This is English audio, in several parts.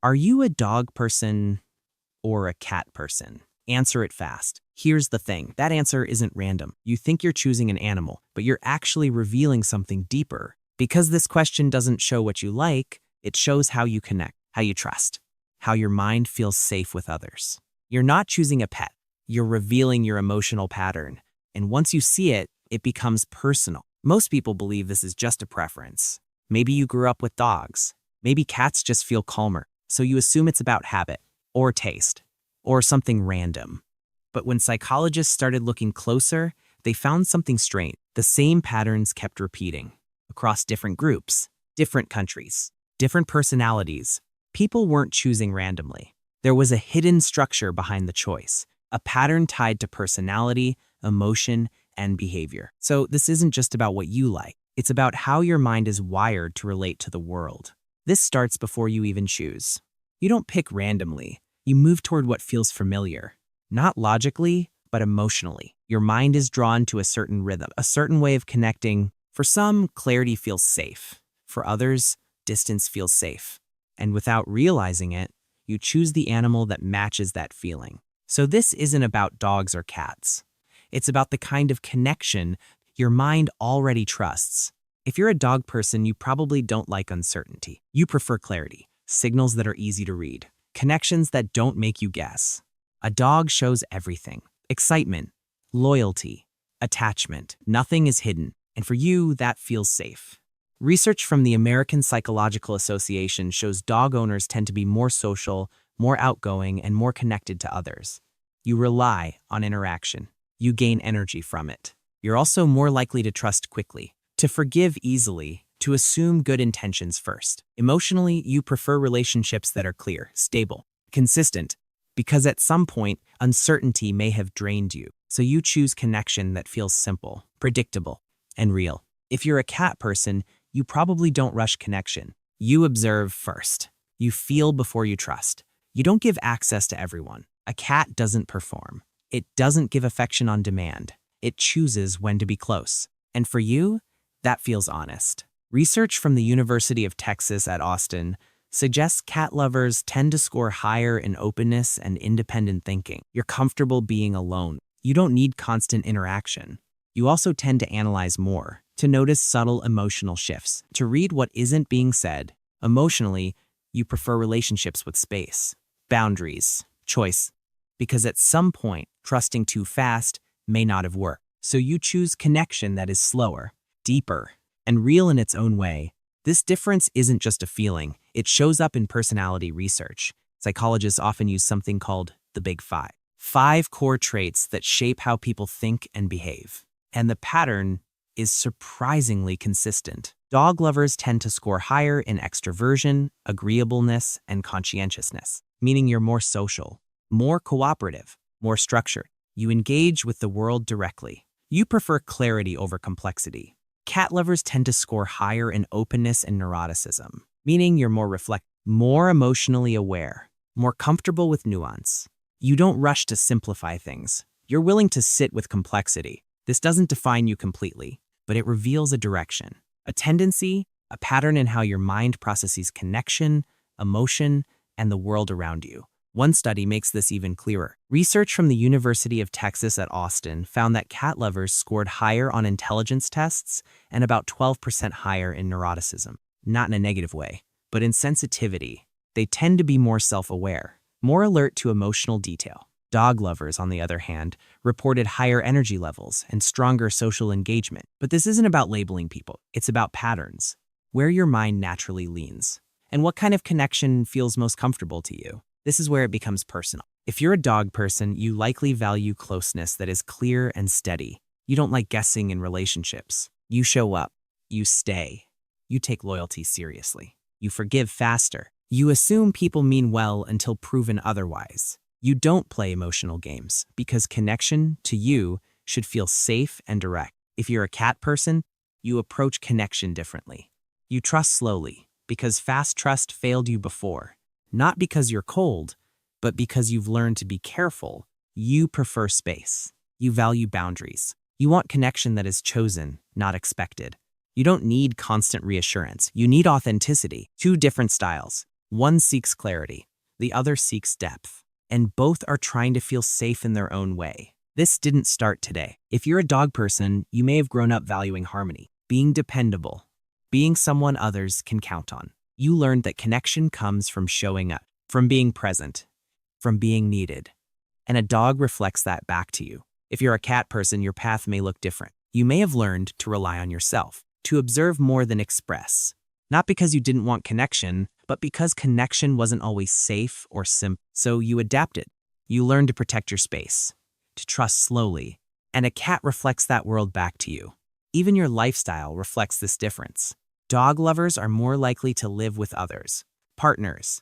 Are you a dog person or a cat person? Answer it fast. Here's the thing, that answer isn't random. You think you're choosing an animal, but you're actually revealing something deeper. Because this question doesn't show what you like, it shows how you connect, how you trust, how your mind feels safe with others. You're not choosing a pet, you're revealing your emotional pattern. And once you see it, it becomes personal. Most people believe this is just a preference. Maybe you grew up with dogs. Maybe cats just feel calmer, so you assume it's about habit, or taste, or something random. But when psychologists started looking closer, they found something strange. The same patterns kept repeating across different groups, different countries, different personalities. People weren't choosing randomly. There was a hidden structure behind the choice, a pattern tied to personality, emotion, and behavior. So this isn't just about what you like. It's about how your mind is wired to relate to the world. This starts before you even choose. You don't pick randomly. You move toward what feels familiar. Not logically, but emotionally. Your mind is drawn to a certain rhythm, a certain way of connecting. For some, clarity feels safe. For others, distance feels safe. And without realizing it, you choose the animal that matches that feeling. So this isn't about dogs or cats. It's about the kind of connection your mind already trusts. If you're a dog person, you probably don't like uncertainty. You prefer clarity, signals that are easy to read, connections that don't make you guess. A dog shows everything: excitement, loyalty, attachment. Nothing is hidden. And for you, that feels safe. Research from the American Psychological Association shows dog owners tend to be more social, more outgoing, and more connected to others. You rely on interaction. You gain energy from it. You're also more likely to trust quickly, to forgive easily, to assume good intentions first. Emotionally, you prefer relationships that are clear, stable, consistent, because at some point, uncertainty may have drained you. So you choose connection that feels simple, predictable, and real. If you're a cat person, you probably don't rush connection. You observe first. You feel before you trust. You don't give access to everyone. A cat doesn't perform. It doesn't give affection on demand. It chooses when to be close. And for you, that feels honest. Research from the University of Texas at Austin suggests cat lovers tend to score higher in openness and independent thinking. You're comfortable being alone. You don't need constant interaction. You also tend to analyze more, to notice subtle emotional shifts, to read what isn't being said. Emotionally, you prefer relationships with space, boundaries, choice, because at some point, trusting too fast may not have worked. So you choose connection that is slower, deeper, and real in its own way. This difference isn't just a feeling. It shows up in personality research. Psychologists often use something called the Big Five. 5 core traits that shape how people think and behave. And the pattern is surprisingly consistent. Dog lovers tend to score higher in extroversion, agreeableness, and conscientiousness, meaning you're more social, more cooperative, more structured. You engage with the world directly. You prefer clarity over complexity. Cat lovers tend to score higher in openness and neuroticism, meaning you're more more emotionally aware, more comfortable with nuance. You don't rush to simplify things. You're willing to sit with complexity. This doesn't define you completely, but it reveals a direction, a tendency, a pattern in how your mind processes connection, emotion, and the world around you. One study makes this even clearer. Research from the University of Texas at Austin found that cat lovers scored higher on intelligence tests and about 12% higher in neuroticism. Not in a negative way, but in sensitivity. They tend to be more self-aware, more alert to emotional detail. Dog lovers, on the other hand, reported higher energy levels and stronger social engagement. But this isn't about labeling people. It's about patterns, where your mind naturally leans, and what kind of connection feels most comfortable to you. This is where it becomes personal. If you're a dog person, you likely value closeness that is clear and steady. You don't like guessing in relationships. You show up. You stay. You take loyalty seriously. You forgive faster. You assume people mean well until proven otherwise. You don't play emotional games because connection, to you, should feel safe and direct. If you're a cat person, you approach connection differently. You trust slowly because fast trust failed you before. Not because you're cold, but because you've learned to be careful. You prefer space. You value boundaries. You want connection that is chosen, not expected. You don't need constant reassurance. You need authenticity. 2 different styles. One seeks clarity, the other seeks depth, and both are trying to feel safe in their own way. This didn't start today. If you're a dog person, you may have grown up valuing harmony, being dependable, being someone others can count on. You learned that connection comes from showing up, from being present, from being needed. And a dog reflects that back to you. If you're a cat person, your path may look different. You may have learned to rely on yourself, to observe more than express. Not because you didn't want connection, but because connection wasn't always safe or simple. So you adapted. You learned to protect your space, to trust slowly. And a cat reflects that world back to you. Even your lifestyle reflects this difference. Dog lovers are more likely to live with others, partners,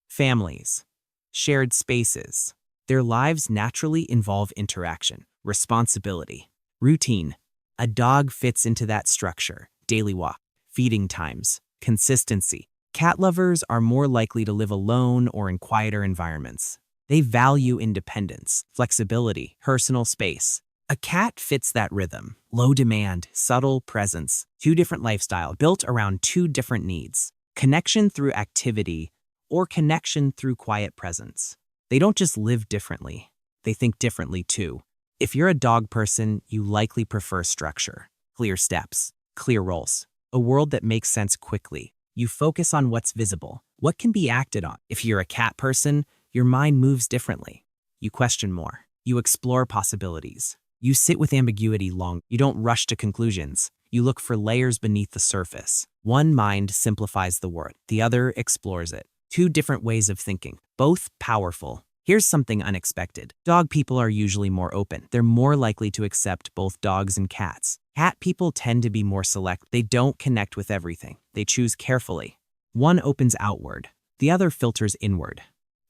families, shared spaces. Their lives naturally involve interaction, responsibility, routine. A dog fits into that structure: daily walk, feeding times, consistency. Cat lovers are more likely to live alone or in quieter environments. They value independence, flexibility, personal space. A cat fits that rhythm: low demand, subtle presence, two different lifestyles built around two different needs: connection through activity or connection through quiet presence. They don't just live differently, they think differently too. If you're a dog person, you likely prefer structure, clear steps, clear roles, a world that makes sense quickly. You focus on what's visible, what can be acted on. If you're a cat person, your mind moves differently. You question more. You explore possibilities. You sit with ambiguity long. You don't rush to conclusions. You look for layers beneath the surface. One mind simplifies the world, the other explores it. Two different ways of thinking, both powerful. Here's something unexpected. Dog people are usually more open. They're more likely to accept both dogs and cats. Cat people tend to be more select. They don't connect with everything. They choose carefully. One opens outward, the other filters inward.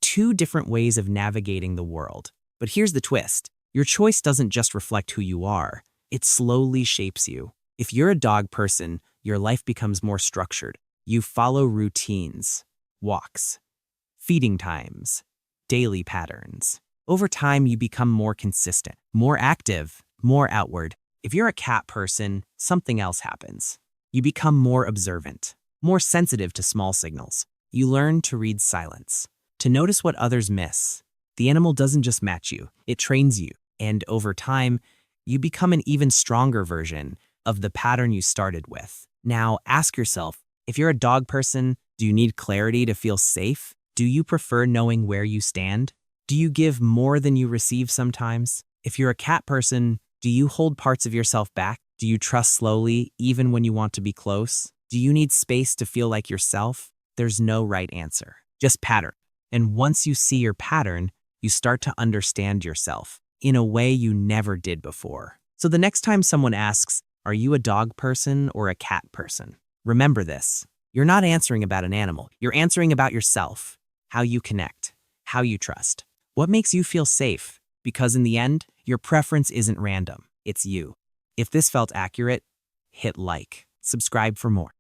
Two different ways of navigating the world. But here's the twist. Your choice doesn't just reflect who you are. It slowly shapes you. If you're a dog person, your life becomes more structured. You follow routines, walks, feeding times, daily patterns. Over time, you become more consistent, more active, more outward. If you're a cat person, something else happens. You become more observant, more sensitive to small signals. You learn to read silence, to notice what others miss. The animal doesn't just match you, it trains you. And over time, you become an even stronger version of the pattern you started with. Now, ask yourself, if you're a dog person, do you need clarity to feel safe? Do you prefer knowing where you stand? Do you give more than you receive sometimes? If you're a cat person, do you hold parts of yourself back? Do you trust slowly even when you want to be close? Do you need space to feel like yourself? There's no right answer, just pattern. And once you see your pattern, you start to understand yourself in a way you never did before. So the next time someone asks, are you a dog person or a cat person? Remember this. You're not answering about an animal. You're answering about yourself, how you connect, how you trust, what makes you feel safe. Because in the end, your preference isn't random. It's you. If this felt accurate, hit like, subscribe for more.